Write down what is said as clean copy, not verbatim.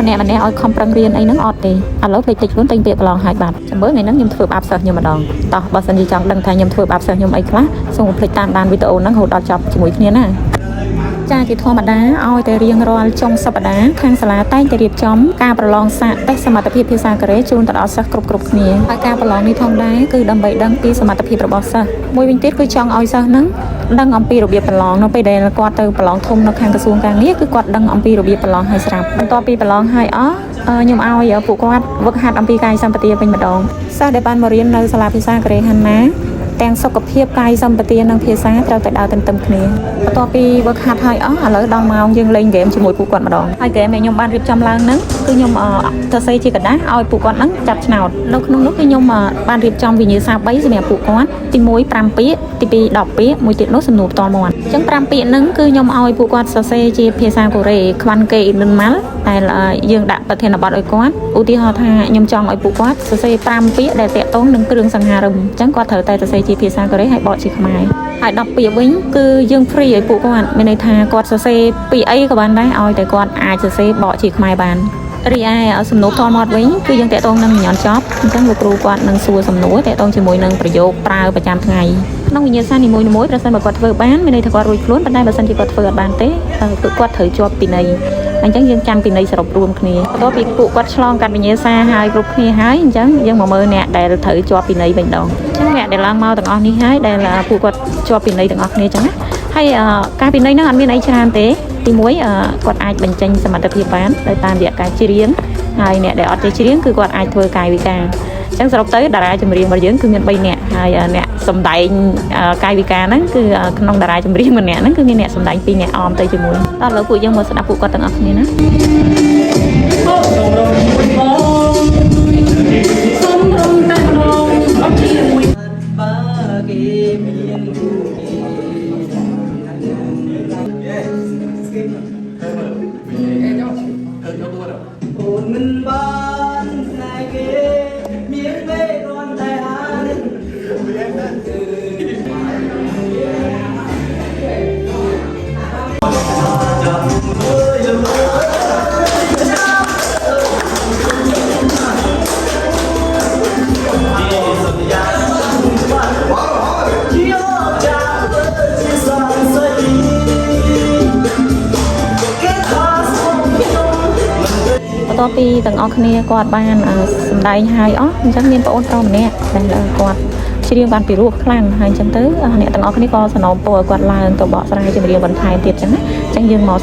ម្នាក់ឲ្យខំប្រឹងរៀនអីហ្នឹងអត់ទេឥឡូវភ្លេចខ្លួនតែងពាក្យប្រឡងហើយបាត់ចាំមើលថ្ងៃហ្នឹងខ្ញុំធ្វើបាបសិស្សខ្ញុំម្ដងតោះបើសិនជាចង់ដឹងថាខ្ញុំធ្វើបាបសិស្សខ្ញុំអីខ្លះសូមកុំភ្លេចតាមដានវីដេអូហ្នឹងរហូតដល់ចប់ជាមួយគ្នាណាចាជាធម្មតាឲ្យតែរៀងរាល់ចុងសប្តាហ៍ខាងសាលាតែងតែរៀបចំការប្រឡងសាកតេស្តសមត្ថភាពភាសាកូរ៉េជូនទៅដល់សិស្សគ្រប់គ្នាហើយការប្រឡងនេះផងដែរគឺដើម្បីដឹងពីសមត្ថភាពរបស់សិស្សមួយវិញទៀតគឺចង់ឲ្យសិស្សហ្នឹងដឹងអំពីរបៀបប្រឡងនៅពេលដែលគាត់ទៅប្រឡងធំនៅខាងក្រសួងការងារគឺគាត់ដឹងអំពីរបៀបប្រឡងឲ្យស្រាប់បន្ទាប់ពីប្រឡងឲ្យអស់ខ្ញុំឲ្យពួកគាត់វឹកហាត់អំពីកាយសម្បទាវិញម្ដងសិស្សដែលបានមករៀននៅសាលាភាសាកូរ៉េហាណាទាំងសុខភាពកាយសម្បទានិងភាសាត្រូវតែដើរទន្ទឹមគ្នាបន្ទាប់ពីវឹកហាត់ហើយអស់ឥឡូវដល់ម៉ោងយើងលេងហ្គេមជាមួយពួកគាត់ម្ដងហើយហ្គេមដែលខ្ញុំបានរៀបចំឡើងហ្នឹងគឺខ្ញុំទៅសេជាกระดาษឲ្យពួកគាត់ហ្នឹងចាប់ឆ្នោតនៅក្នុងនោះគឺខ្ញុំបានរៀបចំវិញ្ញាសា3សម្រាប់ពួកគាត់ទី1 5ពាក្យទី2 10ពាក្យមួយទៀតនោះសំណួរផ្ទាល់មាត់អញ្ចឹង5ពាក្យហ្នឹងគឺខ្ញុំឲ្យពួកគាត់សរសេរជាភាសាកូរ៉េខ្វាន់កេអ៊ីនម៉ាល់ដែលយើងដាក់ប្រធានបទឲ្យគាត់ឧទាហរណ៍ថាខ្ញុំចង់ឲ្យពួកគាត់សរសេរ5ពាក្យដែលតាក់ទងនឹងគ្រឿងសង្ហារឹមអញ្ចឹងគាត់ត្រូវតែសរសេរជាភាសាកូរ៉េហើយបកជាខ្មែរហើយ10ពាក្យវិញគឺយើង free ឲ្យពួកគាត់មានន័យថាគាត់សរសេរពីអីក៏បានដែរឲ្យតែគាត់អាចសរសេរបកជាខ្មែរបានរីឯសំណួរផ្ទាល់មាត់វិញគឺយើងតាក់ទងនឹងញ៉ាំចប់អញ្ចឹងលោកគ្រូគាត់នឹងសួរសំណួរតាក់ទងជាមួយនឹងប្រយោគប្រើប្រចាំថ្ងៃក្នុងវិញ្ញាសានីមួយៗប្រសិនបើគាត់ធ្វើបានមានន័យថាគាត់រួចខ្លួនប៉ុន្តែបើសិនជាគាត់ធ្វើអត់បានទេគឺគាត់ត្រូវជាប់ពិន័យអញ្ចឹងយើងចាំពិន័យសរុបរួមគ្នាបន្ទាប់ពីពួកគាត់ឆ្លងកាត់វិញ្ញាសាហើយគ្រប់គ្នាហើយអញ្ចឹងយើងមកមើលអ្នកដែលត្រូវជាប់ពិន័យវិញដងអញ្ចឹងអ្នកដែលឡើងមកទាំងអស់នេះហើយដែលពួកគាត់ជាប់ពិន័យទាំងអស់គ្នាអញ្ចឹងណាហើយការពិន័យហ្នឹងអត់មានអីច្រើនទេទី1គាត់អាចបញ្ចេញសមត្ថភាពបានដោយតាមរយៈការច្រៀងហើយអ្នកដែលអត់ចេះច្រៀងគឺគាត់អាចធ្វើកាយវិការអញ្ចឹងសរុបទៅតារាចម្រៀងរបស់យើងគឺមាន3នាក់ហើយអ្នកសម្ដែងកាយវិការហ្នឹងគឺក្នុងតារាចម្រៀងម្នាក់ហ្នឹងគឺមានអ្នកសម្ដែង2នាក់អមទៅជាមួយតោះឥឡូវពួកយើងមកស្ដាប់ពួកគាត់ទាំងអស់គ្នាណាបន្ទាប់ពីទាំងអស់គ្នាគាត់បានសម្ដែងហើយអស់អញ្ចឹងមានបងប្អូនប្រុសម្នាក់ដែលគាត់ច្រៀងបានពីរោះខ្លាំងហើយអញ្ចឹងទៅអ្នកទាំងអស់គ្នាក៏សនំពរឲ្យគាត់ឡើងទៅបកស្រាយចម្រៀងបន្ថែមទៀតអញ្ចឹងណាអញ្ចឹងយើងមក